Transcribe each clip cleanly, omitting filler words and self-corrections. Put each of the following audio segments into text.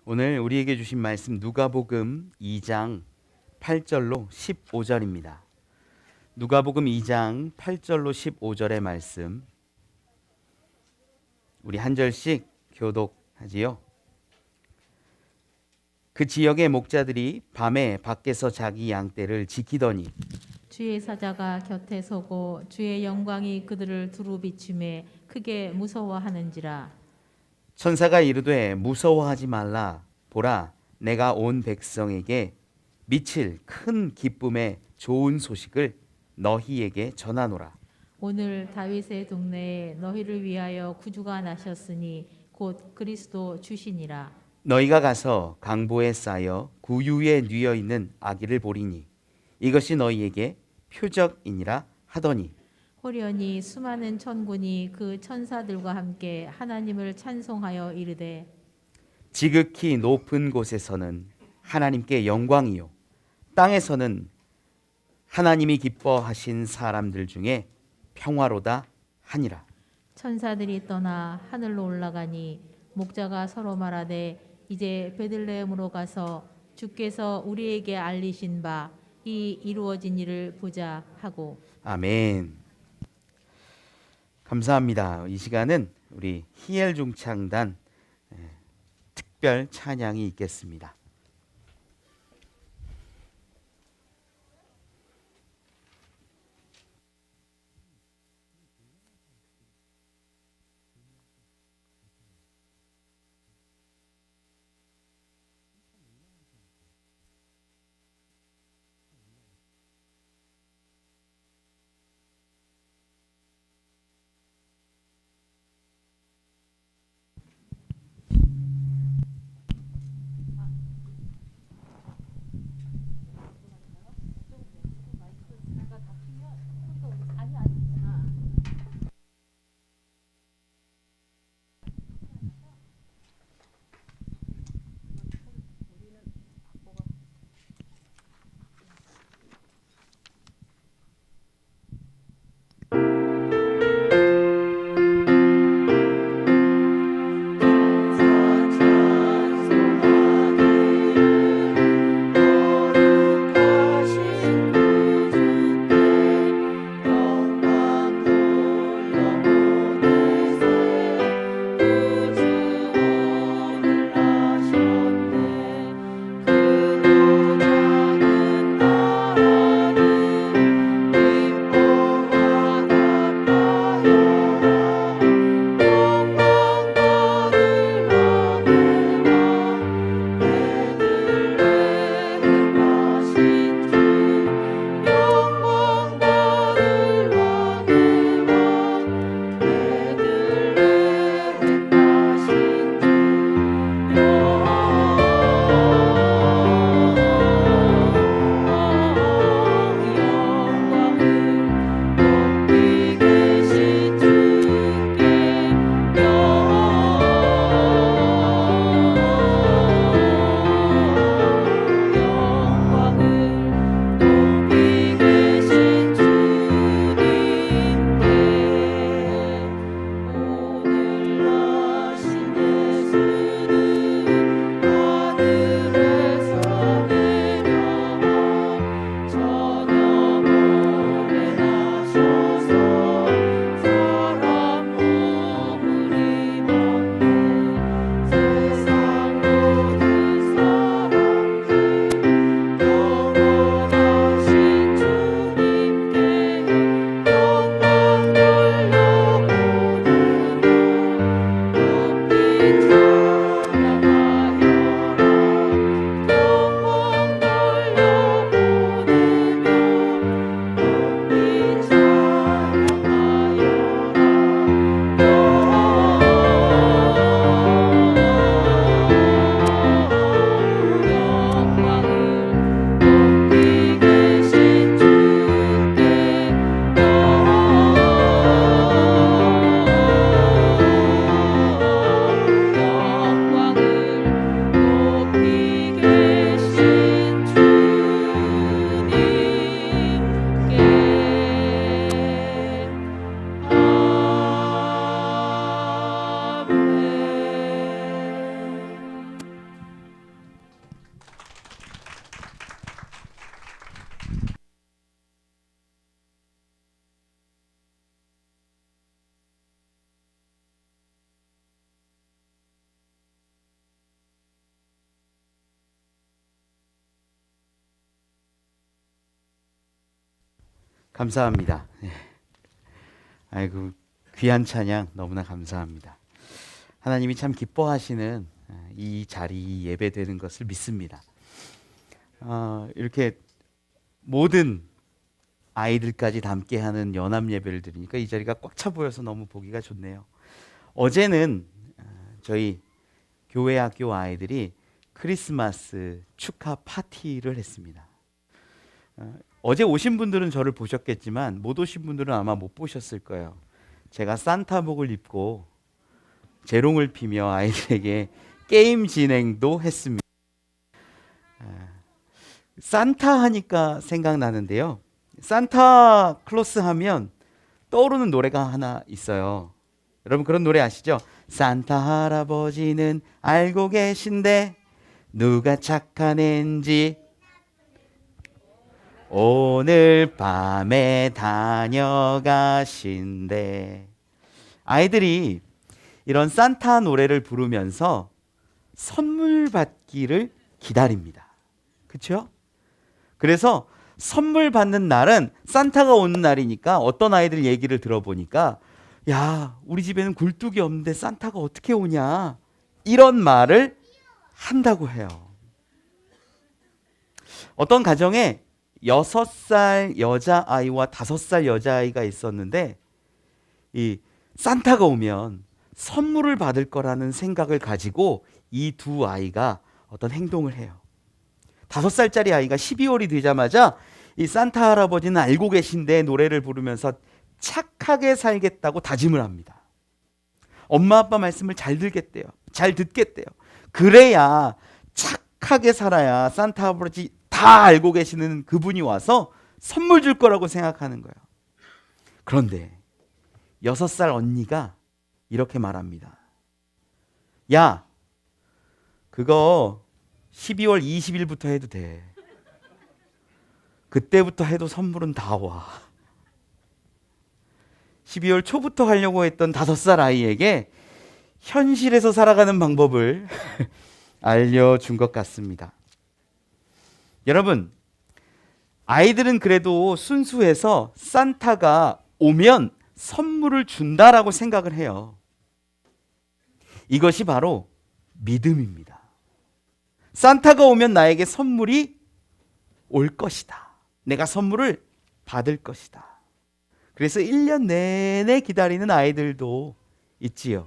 오늘 우리에게 주신 말씀 누가복음 2장 8절로 15절입니다. 누가복음 2장 8절로 15절의 말씀 우리 한 절씩 교독하지요. 그 지역의 목자들이 밤에 밖에서 자기 양떼를 지키더니 주의 사자가 곁에 서고 주의 영광이 그들을 두루 비추매 크게 무서워하는지라. 천사가 이르되 무서워하지 말라. 보라, 내가 온 백성에게 미칠 큰 기쁨의 좋은 소식을 너희에게 전하노라. 오늘 다윗의 동네에 너희를 위하여 구주가 나셨으니 곧 그리스도 주시니라. 너희가 가서 강보에 쌓여 구유에 뉘어 있는 아기를 보리니 이것이 너희에게 표적이니라 하더니 호련히 수많은 천군이 그 천사들과 함께 하나님을 찬송하여 이르되 지극히 높은 곳에서는 하나님께 영광이요 땅에서는 하나님이 기뻐하신 사람들 중에 평화로다 하니라. 천사들이 떠나 하늘로 올라가니 목자가 서로 말하되 이제 베들레헴으로 가서 주께서 우리에게 알리신 바 이 이루어진 일을 보자 하고. 아멘. 감사합니다. 이 시간은 우리 희엘 중창단 특별 찬양이 있겠습니다. 감사합니다. 예. 아이고, 귀한 찬양 너무나 감사합니다. 하나님이 참 기뻐하시는 이 자리 예배되는 것을 믿습니다. 이렇게 모든 아이들까지 담게 하는 연합 예배를 드리니까 이 자리가 꽉 차 보여서 너무 보기가 좋네요. 어제는 저희 교회 학교 아이들이 크리스마스 축하 파티를 했습니다. 어제 오신 분들은 저를 보셨겠지만 못 오신 분들은 아마 못 보셨을 거예요. 제가 산타복을 입고 재롱을 피며 아이들에게 게임 진행도 했습니다. 산타 하니까 생각나는데요. 산타클로스 하면 떠오르는 노래가 하나 있어요. 여러분 그런 노래 아시죠? 산타 할아버지는 알고 계신데 누가 착한 앤지 오늘 밤에 다녀가신대. 아이들이 이런 산타 노래를 부르면서 선물 받기를 기다립니다. 그렇죠? 그래서 선물 받는 날은 산타가 오는 날이니까 어떤 아이들 얘기를 들어보니까 야, 우리 집에는 굴뚝이 없는데 산타가 어떻게 오냐 이런 말을 한다고 해요. 어떤 가정에 6살 여자아이와 5살 여자아이가 있었는데 이 산타가 오면 선물을 받을 거라는 생각을 가지고 이 두 아이가 어떤 행동을 해요. 5살짜리 아이가 12월이 되자마자 이 산타 할아버지는 알고 계신데 노래를 부르면서 착하게 살겠다고 다짐을 합니다. 엄마 아빠 말씀을 잘 들겠대요. 잘 듣겠대요. 그래야 착하게 살아야 산타 할아버지 다 알고 계시는 그분이 와서 선물 줄 거라고 생각하는 거예요. 그런데 6살 언니가 이렇게 말합니다. 야, 그거 12월 20일부터 해도 돼. 그때부터 해도 선물은 다 와. 12월 초부터 하려고 했던 5살 아이에게 현실에서 살아가는 방법을 알려준 것 같습니다. 여러분, 아이들은 그래도 순수해서 산타가 오면 선물을 준다라고 생각을 해요. 이것이 바로 믿음입니다. 산타가 오면 나에게 선물이 올 것이다. 내가 선물을 받을 것이다. 그래서 1년 내내 기다리는 아이들도 있지요.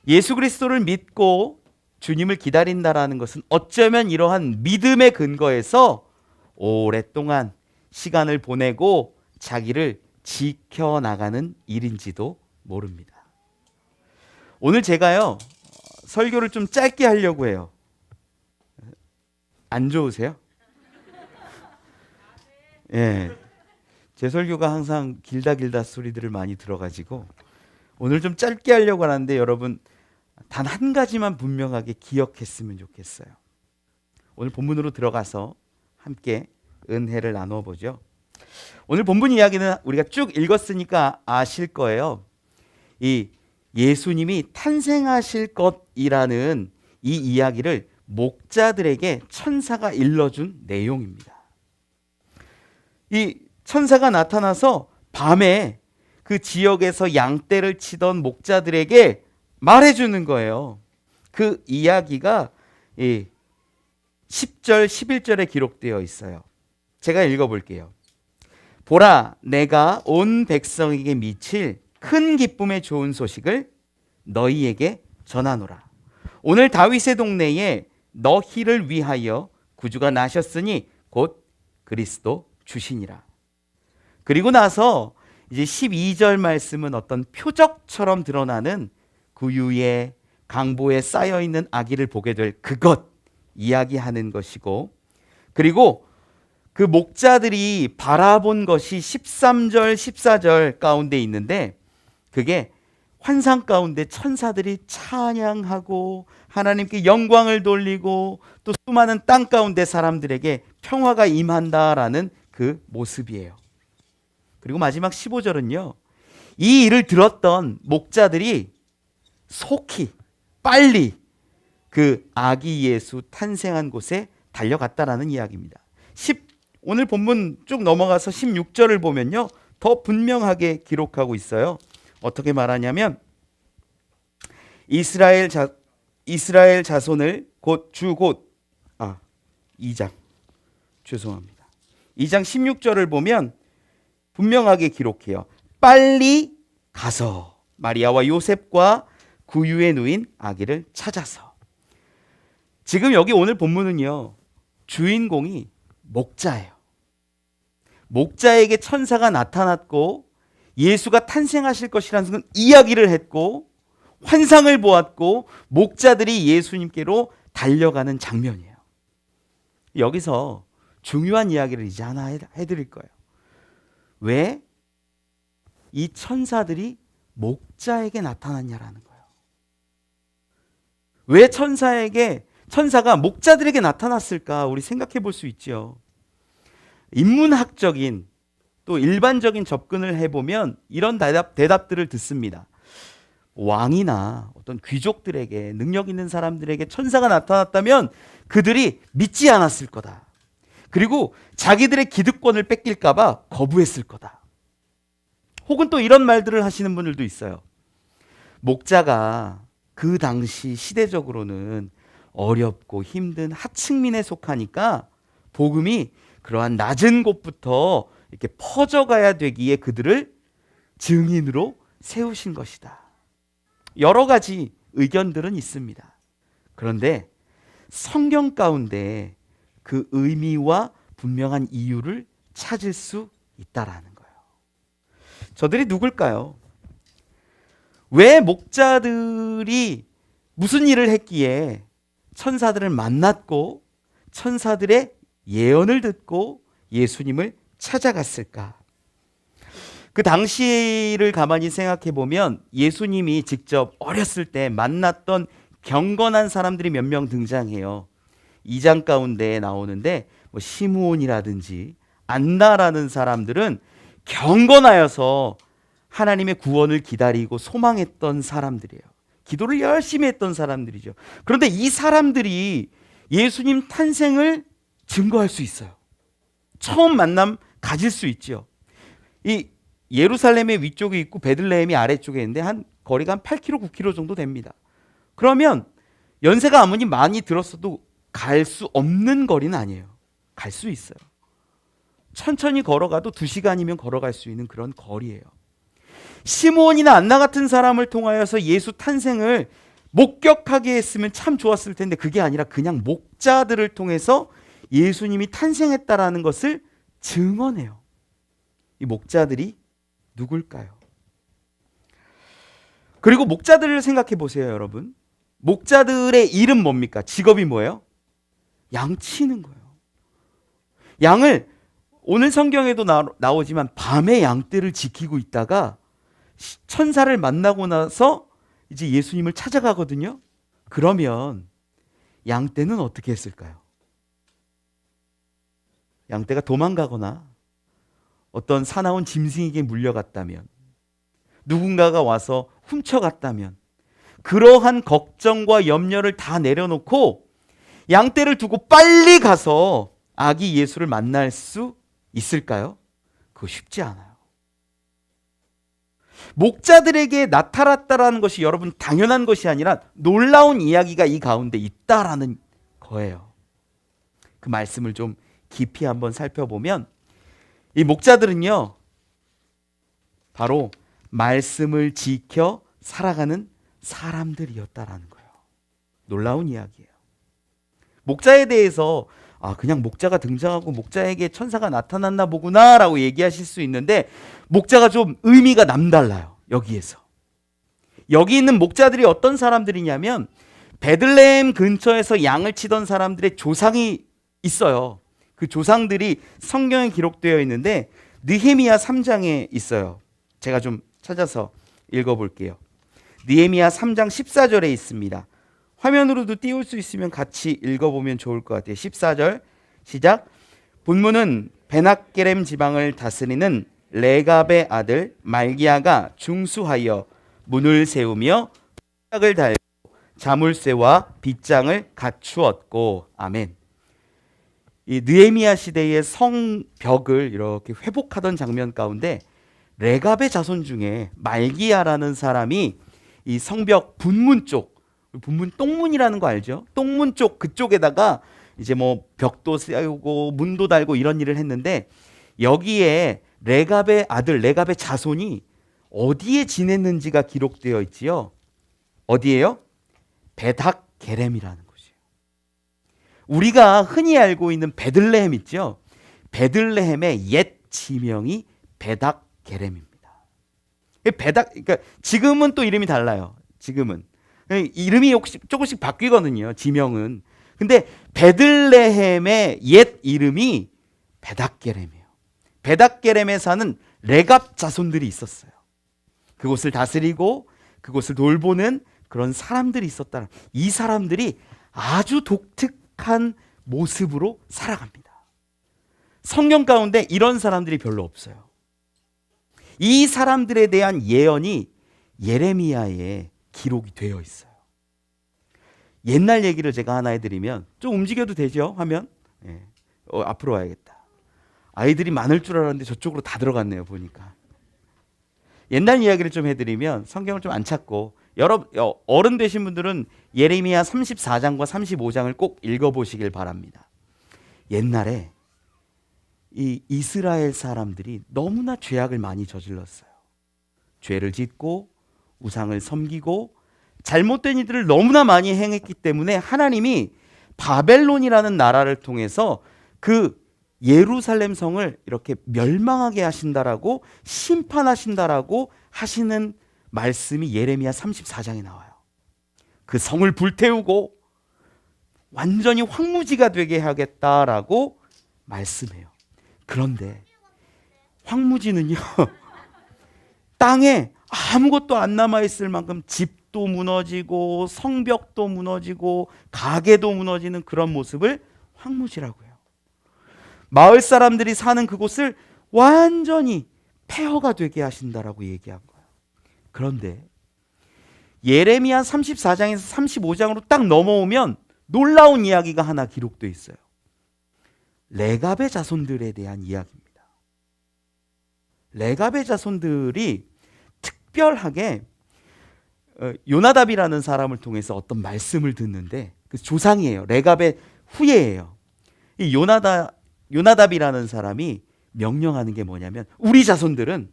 예수 그리스도를 믿고 주님을 기다린다라는 것은 어쩌면 이러한 믿음의 근거에서 오랫동안 시간을 보내고 자기를 지켜나가는 일인지도 모릅니다. 오늘 제가요 설교를 좀 짧게 하려고 해요. 안 좋으세요? 예, 제 설교가 항상 길다 소리들을 많이 들어가지고 오늘 좀 짧게 하려고 하는데 여러분 단 한 가지만 분명하게 기억했으면 좋겠어요. 오늘 본문으로 들어가서 함께 은혜를 나누어 보죠. 오늘 본문 이야기는 우리가 쭉 읽었으니까 아실 거예요. 이 예수님이 탄생하실 것이라는 이 이야기를 목자들에게 천사가 일러준 내용입니다. 이 천사가 나타나서 밤에 그 지역에서 양떼를 치던 목자들에게 말해주는 거예요. 그 이야기가 10절, 11절에 기록되어 있어요. 제가 읽어볼게요. 보라, 내가 온 백성에게 미칠 큰 기쁨의 좋은 소식을 너희에게 전하노라. 오늘 다윗의 동네에 너희를 위하여 구주가 나셨으니 곧 그리스도 주시니라. 그리고 나서 이제 12절 말씀은 어떤 표적처럼 드러나는 구유에 강보에 쌓여있는 아기를 보게 될 그것 이야기하는 것이고, 그리고 그 목자들이 바라본 것이 13절 14절 가운데 있는데 그게 환상 가운데 천사들이 찬양하고 하나님께 영광을 돌리고 또 수많은 땅 가운데 사람들에게 평화가 임한다라는 그 모습이에요. 그리고 마지막 15절은요. 이 일을 들었던 목자들이 속히 빨리 그 아기 예수 탄생한 곳에 달려갔다라는 이야기입니다. 오늘 본문 쭉 넘어가서 16절을 보면요, 더 분명하게 기록하고 있어요. 어떻게 말하냐면 이스라엘 자손을 곧 2장 16절을 보면 분명하게 기록해요. 빨리 가서 마리아와 요셉과 구유에 누인 아기를 찾아서. 지금 여기 오늘 본문은요, 주인공이 목자예요. 목자에게 천사가 나타났고 예수가 탄생하실 것이라는 이야기를 했고 환상을 보았고 목자들이 예수님께로 달려가는 장면이에요. 여기서 중요한 이야기를 이제 하나 해드릴 거예요. 왜 이 천사들이 목자에게 나타났냐라는 거예요. 왜 천사가 목자들에게 나타났을까? 우리 생각해 볼 수 있죠. 인문학적인 또 일반적인 접근을 해보면 이런 대답들을 듣습니다. 왕이나 어떤 귀족들에게, 능력 있는 사람들에게 천사가 나타났다면 그들이 믿지 않았을 거다. 그리고 자기들의 기득권을 뺏길까봐 거부했을 거다. 혹은 또 이런 말들을 하시는 분들도 있어요. 목자가 그 당시 시대적으로는 어렵고 힘든 하층민에 속하니까 복음이 그러한 낮은 곳부터 이렇게 퍼져가야 되기에 그들을 증인으로 세우신 것이다. 여러 가지 의견들은 있습니다. 그런데 성경 가운데 그 의미와 분명한 이유를 찾을 수 있다라는 거예요. 저들이 누굴까요? 왜 목자들이 무슨 일을 했기에 천사들을 만났고 천사들의 예언을 듣고 예수님을 찾아갔을까? 그 당시를 가만히 생각해 보면 예수님이 직접 어렸을 때 만났던 경건한 사람들이 몇 명 등장해요. 2장 가운데 나오는데 시므온이라든지 안나라는 사람들은 경건하여서 하나님의 구원을 기다리고 소망했던 사람들이에요. 기도를 열심히 했던 사람들이죠. 그런데 이 사람들이 예수님 탄생을 증거할 수 있어요. 처음 만남 가질 수 있죠. 이 예루살렘의 위쪽에 있고 베들레헴이 아래쪽에 있는데 한 거리가 한 8km, 9km 정도 됩니다. 그러면 연세가 아무리 많이 들었어도 갈 수 없는 거리는 아니에요. 갈 수 있어요. 천천히 걸어가도 2시간이면 걸어갈 수 있는 그런 거리예요. 시므온이나 안나 같은 사람을 통하여서 예수 탄생을 목격하게 했으면 참 좋았을 텐데 그게 아니라 그냥 목자들을 통해서 예수님이 탄생했다라는 것을 증언해요. 이 목자들이 누굴까요? 그리고 목자들을 생각해 보세요, 여러분. 목자들의 일은 뭡니까? 직업이 뭐예요? 양 치는 거예요. 양을 오늘 성경에도 나오지만 밤에 양떼를 지키고 있다가 천사를 만나고 나서 이제 예수님을 찾아가거든요. 그러면 양떼는 어떻게 했을까요? 양떼가 도망가거나 어떤 사나운 짐승에게 물려갔다면, 누군가가 와서 훔쳐갔다면 그러한 걱정과 염려를 다 내려놓고 양떼를 두고 빨리 가서 아기 예수를 만날 수 있을까요? 그거 쉽지 않아요. 목자들에게 나타났다라는 것이 여러분 당연한 것이 아니라 놀라운 이야기가 이 가운데 있다라는 거예요. 그 말씀을 좀 깊이 한번 살펴보면 이 목자들은요, 바로 말씀을 지켜 살아가는 사람들이었다라는 거예요. 놀라운 이야기예요. 목자에 대해서 그냥 목자가 등장하고 목자에게 천사가 나타났나 보구나 라고 얘기하실 수 있는데 목자가 좀 의미가 남달라요. 여기에서. 여기 있는 목자들이 어떤 사람들이냐면 베들레헴 근처에서 양을 치던 사람들의 조상이 있어요. 그 조상들이 성경에 기록되어 있는데 느헤미야 3장에 있어요. 제가 좀 찾아서 읽어볼게요. 느헤미야 3장 14절에 있습니다. 화면으로도 띄울 수 있으면 같이 읽어보면 좋을 것 같아요. 14절 시작. 본문은 베낫게렘 지방을 다스리는 레갑의 아들 말기야가 중수하여 문을 세우며 을 달고 자물쇠와 빗장을 갖추었고. 아멘. 이 느헤미야 시대의 성벽을 이렇게 회복하던 장면 가운데 레갑의 자손 중에 말기야라는 사람이 이 성벽 분문 쪽, 분문 똥문이라는 거 알죠? 똥문 쪽 그쪽에다가 이제 뭐 벽도 세우고 문도 달고 이런 일을 했는데, 여기에 레갑의 아들 레갑의 자손이 어디에 지냈는지가 기록되어 있지요. 어디예요? 베닥 게렘이라는 곳이에요. 우리가 흔히 알고 있는 베들레헴 있죠. 베들레헴의 옛 지명이 베닥 게렘입니다. 그러니까 지금은 또 이름이 달라요. 지금은 이름이 조금씩 바뀌거든요. 지명은. 근데 베들레헴의 옛 이름이 베닥 게렘이에요. 베닥 게렘에 사는 레갑 자손들이 있었어요. 그곳을 다스리고 그곳을 돌보는 그런 사람들이 있었다. 이 사람들이 아주 독특한 모습으로 살아갑니다. 성경 가운데 이런 사람들이 별로 없어요. 이 사람들에 대한 예언이 예레미야에 기록이 되어 있어요. 옛날 얘기를 제가 하나 해드리면, 좀 움직여도 되죠? 화면? 네. 앞으로 와야겠다. 아이들이 많을 줄 알았는데 저쪽으로 다 들어갔네요, 보니까. 옛날 이야기를 좀 해드리면, 성경을 좀 안 찾고, 여러분 어른 되신 분들은 예레미야 34장과 35장을 꼭 읽어보시길 바랍니다. 옛날에 이 이스라엘 사람들이 너무나 죄악을 많이 저질렀어요. 죄를 짓고 우상을 섬기고 잘못된 일들을 너무나 많이 행했기 때문에 하나님이 바벨론이라는 나라를 통해서 그 예루살렘 성을 이렇게 멸망하게 하신다라고, 심판하신다라고 하시는 말씀이 예레미야 34장에 나와요. 그 성을 불태우고 완전히 황무지가 되게 하겠다라고 말씀해요. 그런데 황무지는요, 땅에 아무것도 안 남아있을 만큼 집도 무너지고 성벽도 무너지고 가게도 무너지는 그런 모습을 황무지라고 해요. 마을 사람들이 사는 그곳을 완전히 폐허가 되게 하신다라고 얘기한 거예요. 그런데 예레미야 34장에서 35장으로 딱 넘어오면 놀라운 이야기가 하나 기록되어 있어요. 레갑의 자손들에 대한 이야기입니다. 레갑의 자손들이 특별하게 요나답이라는 사람을 통해서 어떤 말씀을 듣는데, 그 조상이에요. 레갑의 후예예요. 이 요나답이라는 사람이 명령하는 게 뭐냐면, 우리 자손들은,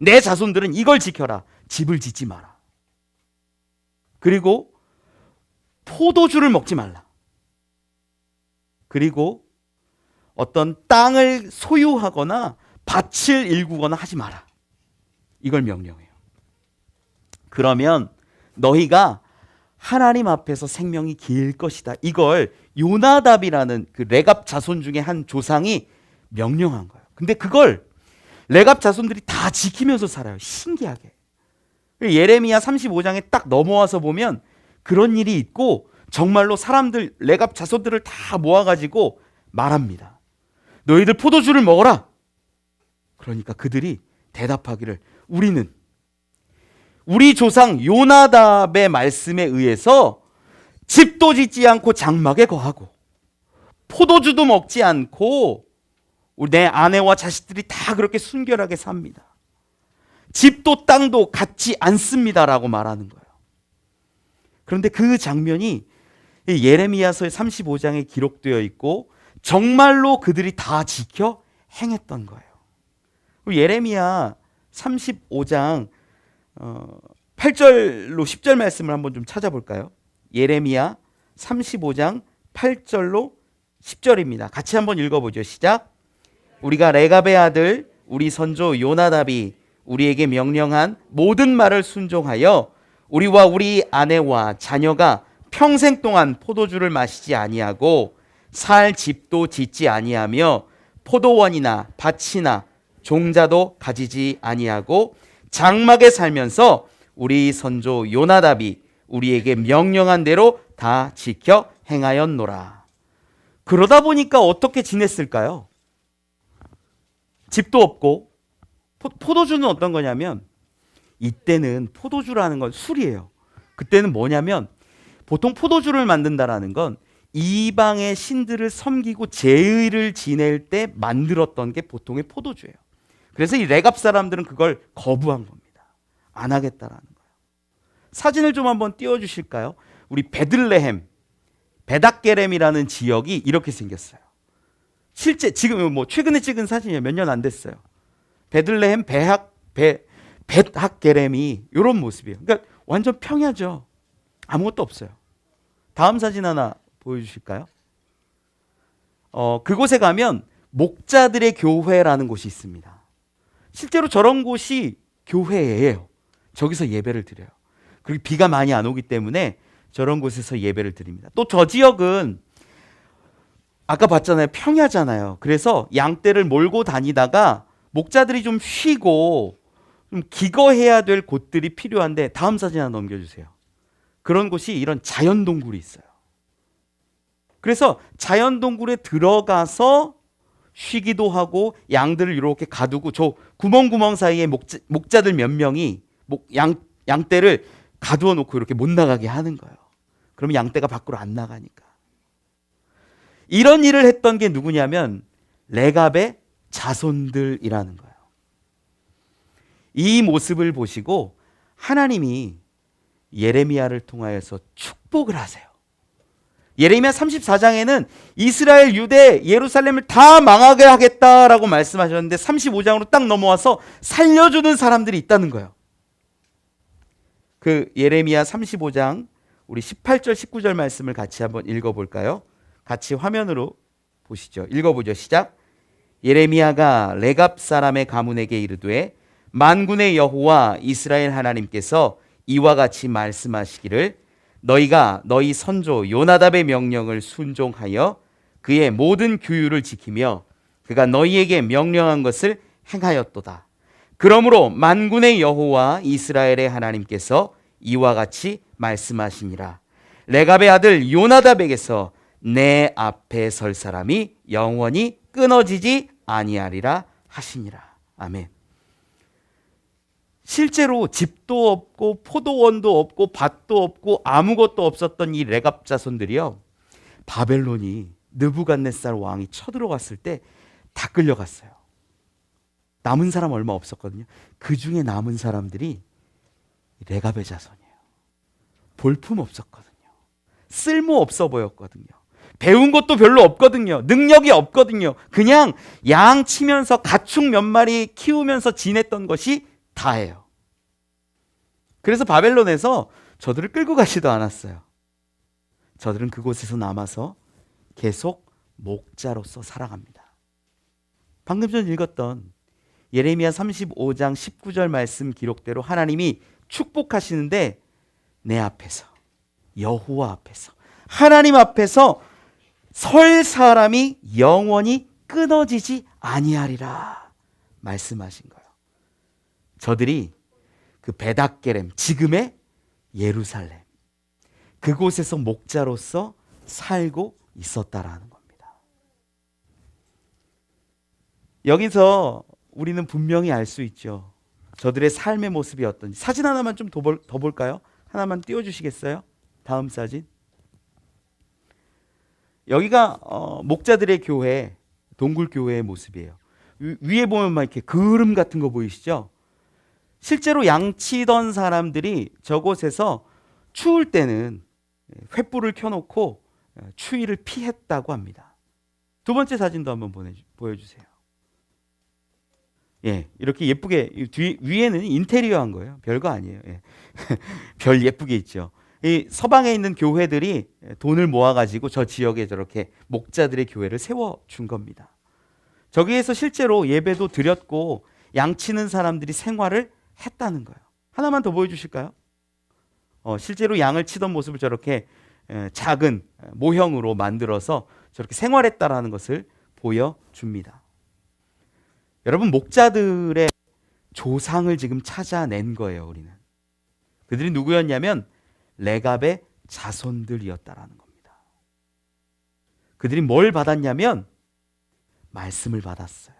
내 자손들은 이걸 지켜라. 집을 짓지 마라. 그리고 포도주를 먹지 말라. 그리고 어떤 땅을 소유하거나 밭을 일구거나 하지 마라. 이걸 명령해요. 그러면 너희가 하나님 앞에서 생명이 길 것이다. 이걸 요나답이라는 그 레갑 자손 중에 한 조상이 명령한 거예요. 근데 그걸 레갑 자손들이 다 지키면서 살아요. 신기하게. 예레미야 35장에 딱 넘어와서 보면 그런 일이 있고, 정말로 사람들, 레갑 자손들을 다 모아가지고 말합니다. 너희들 포도주를 먹어라. 그러니까 그들이 대답하기를, 우리는 우리 조상 요나답의 말씀에 의해서 집도 짓지 않고 장막에 거하고 포도주도 먹지 않고 내 아내와 자식들이 다 그렇게 순결하게 삽니다. 집도 땅도 갖지 않습니다라고 말하는 거예요. 그런데 그 장면이 예레미야서 35장에 기록되어 있고 정말로 그들이 다 지켜 행했던 거예요. 예레미야 35장 8절로 10절 말씀을 한번 좀 찾아볼까요? 예레미야 35장 8절로 10절입니다. 같이 한번 읽어보죠. 시작. 우리가 레갑의 아들 우리 선조 요나답이 우리에게 명령한 모든 말을 순종하여 우리와 우리 아내와 자녀가 평생 동안 포도주를 마시지 아니하고 살 집도 짓지 아니하며 포도원이나 밭이나 종자도 가지지 아니하고 장막에 살면서 우리 선조 요나답이 우리에게 명령한 대로 다 지켜 행하였노라. 그러다 보니까 어떻게 지냈을까요? 집도 없고, 포도주는 어떤 거냐면, 이때는 포도주라는 건 술이에요. 그때는 뭐냐면, 보통 포도주를 만든다라는 건 이방의 신들을 섬기고 제의를 지낼 때 만들었던 게 보통의 포도주예요. 그래서 이 레갑 사람들은 그걸 거부한 겁니다. 안 하겠다라는 거예요. 사진을 좀 한번 띄워주실까요? 우리 베들레헴, 베닥게렘이라는 지역이 이렇게 생겼어요. 실제 지금 뭐 최근에 찍은 사진이에요. 몇 년 안 됐어요. 베들레헴, 벳학게렘이 이런 모습이에요. 그러니까 완전 평야죠. 아무것도 없어요. 다음 사진 하나 보여주실까요? 그곳에 가면 목자들의 교회라는 곳이 있습니다. 실제로 저런 곳이 교회예요. 저기서 예배를 드려요. 그리고 비가 많이 안 오기 때문에 저런 곳에서 예배를 드립니다. 또 저 지역은 아까 봤잖아요. 평야잖아요. 그래서 양떼를 몰고 다니다가 목자들이 좀 쉬고 좀 기거해야 될 곳들이 필요한데 다음 사진 하나 넘겨주세요. 그런 곳이 이런 자연 동굴이 있어요. 그래서 자연 동굴에 들어가서 쉬기도 하고 양들을 이렇게 가두고 저 구멍 사이에 목자들 몇 명이 양떼를 가두어 놓고 이렇게 못 나가게 하는 거예요. 그러면 양떼가 밖으로 안 나가니까. 이런 일을 했던 게 누구냐면 레갑의 자손들이라는 거예요. 이 모습을 보시고 하나님이 예레미야를 통하여서 축복을 하세요. 예레미야 34장에는 이스라엘, 유대, 예루살렘을 다 망하게 하겠다라고 말씀하셨는데 35장으로 딱 넘어와서 살려주는 사람들이 있다는 거예요. 그 예레미야 35장 우리 18절 19절 말씀을 같이 한번 읽어볼까요? 같이 화면으로 보시죠. 읽어보죠. 시작. 예레미야가 레갑 사람의 가문에게 이르되 만군의 여호와 이스라엘 하나님께서 이와 같이 말씀하시기를 너희가 너희 선조 요나답의 명령을 순종하여 그의 모든 규율을 지키며 그가 너희에게 명령한 것을 행하였도다. 그러므로 만군의 여호와 이스라엘의 하나님께서 이와 같이 말씀하시니라. 레갑의 아들 요나답에게서 내 앞에 설 사람이 영원히 끊어지지 아니하리라 하시니라. 아멘. 실제로 집도 없고 포도원도 없고 밭도 없고 아무것도 없었던 이 레갑 자손들이요, 바벨론이 느부갓네살 왕이 쳐들어갔을 때 다 끌려갔어요. 남은 사람 얼마 없었거든요. 그 중에 남은 사람들이 레갑의 자손이에요. 볼품 없었거든요. 쓸모 없어 보였거든요. 배운 것도 별로 없거든요. 능력이 없거든요. 그냥 양 치면서 가축 몇 마리 키우면서 지냈던 것이 다예요. 그래서 바벨론에서 저들을 끌고 가지도 않았어요. 저들은 그곳에서 남아서 계속 목자로서 살아갑니다. 방금 전 읽었던 예레미야 35장 19절 말씀 기록대로 하나님이 축복하시는데 내 앞에서, 여호와 앞에서, 하나님 앞에서 설 사람이 영원히 끊어지지 아니하리라 말씀하신 거예요. 저들이 그 베닥게렘, 지금의 예루살렘, 그곳에서 목자로서 살고 있었다라는 겁니다. 여기서 우리는 분명히 알 수 있죠. 저들의 삶의 모습이 어떤지. 사진 하나만 좀 더 볼까요? 하나만 띄워주시겠어요? 다음 사진. 여기가 목자들의 교회, 동굴교회의 모습이에요. 위에 보면 막 이렇게 그름 같은 거 보이시죠? 실제로 양치던 사람들이 저곳에서 추울 때는 횃불을 켜놓고 추위를 피했다고 합니다. 두 번째 사진도 한번 보여주세요. 예, 이렇게 예쁘게 위에는 인테리어한 거예요. 별거 아니에요. 예. 별 예쁘게 있죠. 이 서방에 있는 교회들이 돈을 모아가지고 저 지역에 저렇게 목자들의 교회를 세워준 겁니다. 저기에서 실제로 예배도 드렸고 양치는 사람들이 생활을 했다는 거예요. 하나만 더 보여주실까요? 실제로 양을 치던 모습을 저렇게 작은 모형으로 만들어서 저렇게 생활했다라는 것을 보여줍니다. 여러분, 목자들의 조상을 지금 찾아낸 거예요. 우리는 그들이 누구였냐면 레갑의 자손들이었다라는 겁니다. 그들이 뭘 받았냐면 말씀을 받았어요.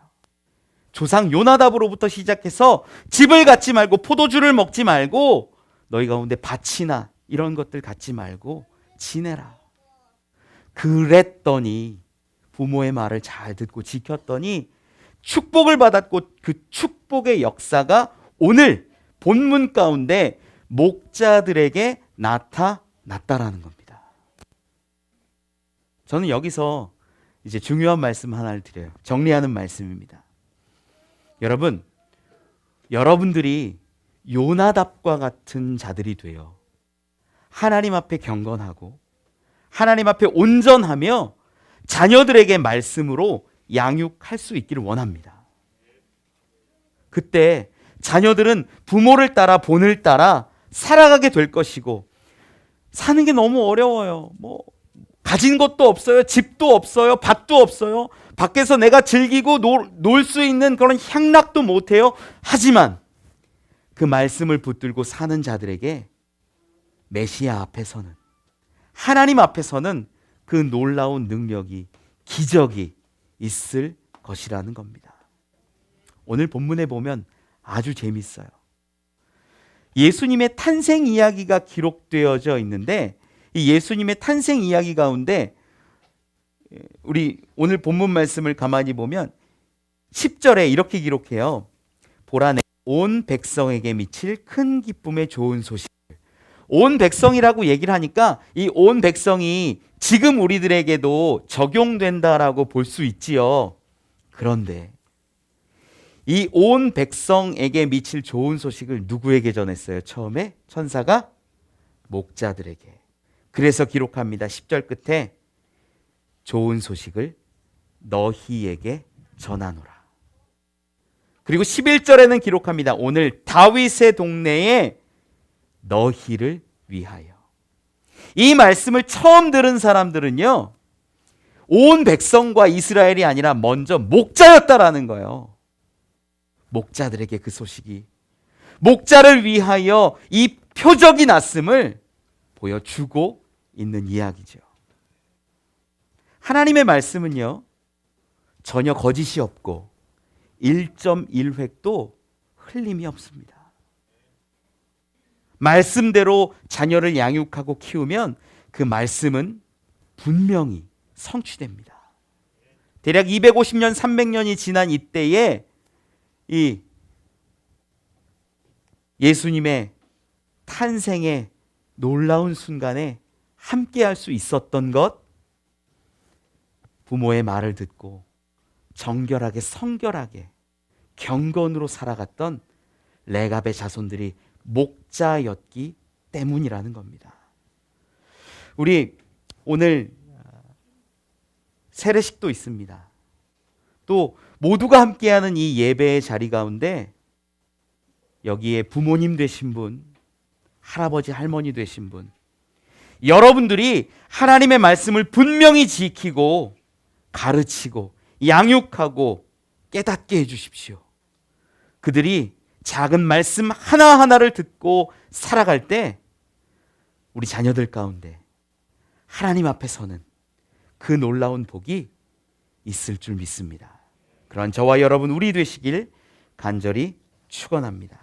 조상 요나답으로부터 시작해서 집을 갖지 말고 포도주를 먹지 말고 너희 가운데 밭이나 이런 것들 갖지 말고 지내라. 그랬더니 부모의 말을 잘 듣고 지켰더니 축복을 받았고 그 축복의 역사가 오늘 본문 가운데 목자들에게 나타났다라는 겁니다. 저는 여기서 이제 중요한 말씀 하나를 드려요. 정리하는 말씀입니다. 여러분, 여러분들이 요나답과 같은 자들이 되어 하나님 앞에 경건하고 하나님 앞에 온전하며 자녀들에게 말씀으로 양육할 수 있기를 원합니다. 그때 자녀들은 부모를 따라 본을 따라 살아가게 될 것이고, 사는 게 너무 어려워요. 가진 것도 없어요. 집도 없어요. 밭도 없어요. 밖에서 내가 즐기고 놀 수 있는 그런 향락도 못해요. 하지만 그 말씀을 붙들고 사는 자들에게 메시아 앞에서는, 하나님 앞에서는 그 놀라운 능력이, 기적이 있을 것이라는 겁니다. 오늘 본문에 보면 아주 재밌어요. 예수님의 탄생 이야기가 기록되어져 있는데, 이 예수님의 탄생 이야기 가운데 우리 오늘 본문 말씀을 가만히 보면 10절에 이렇게 기록해요. 보라, 온 백성에게 미칠 큰 기쁨의 좋은 소식. 온 백성이라고 얘기를 하니까 이 온 백성이 지금 우리들에게도 적용된다라고 볼 수 있지요. 그런데 이 온 백성에게 미칠 좋은 소식을 누구에게 전했어요? 처음에 천사가 목자들에게. 그래서 기록합니다. 10절 끝에 좋은 소식을 너희에게 전하노라. 그리고 11절에는 기록합니다. 오늘 다윗의 동네에 너희를 위하여. 이 말씀을 처음 들은 사람들은요, 온 백성과 이스라엘이 아니라 먼저 목자였다라는 거예요. 목자들에게 그 소식이, 목자를 위하여 이 표적이 났음을 보여주고 있는 이야기죠. 하나님의 말씀은요, 전혀 거짓이 없고 1.1획도 흘림이 없습니다. 말씀대로 자녀를 양육하고 키우면 그 말씀은 분명히 성취됩니다. 대략 250년, 300년이 지난 이때에 이 예수님의 탄생의 놀라운 순간에 함께할 수 있었던 것, 부모의 말을 듣고 정결하게, 성결하게, 경건으로 살아갔던 레갑의 자손들이 목자였기 때문이라는 겁니다. 우리 오늘 세례식도 있습니다. 또 모두가 함께하는 이 예배의 자리 가운데 여기에 부모님 되신 분, 할아버지, 할머니 되신 분, 여러분들이 하나님의 말씀을 분명히 지키고 가르치고 양육하고 깨닫게 해주십시오. 그들이 작은 말씀 하나하나를 듣고 살아갈 때 우리 자녀들 가운데 하나님 앞에서는 그 놀라운 복이 있을 줄 믿습니다. 그런 저와 여러분 우리 되시길 간절히 축원합니다.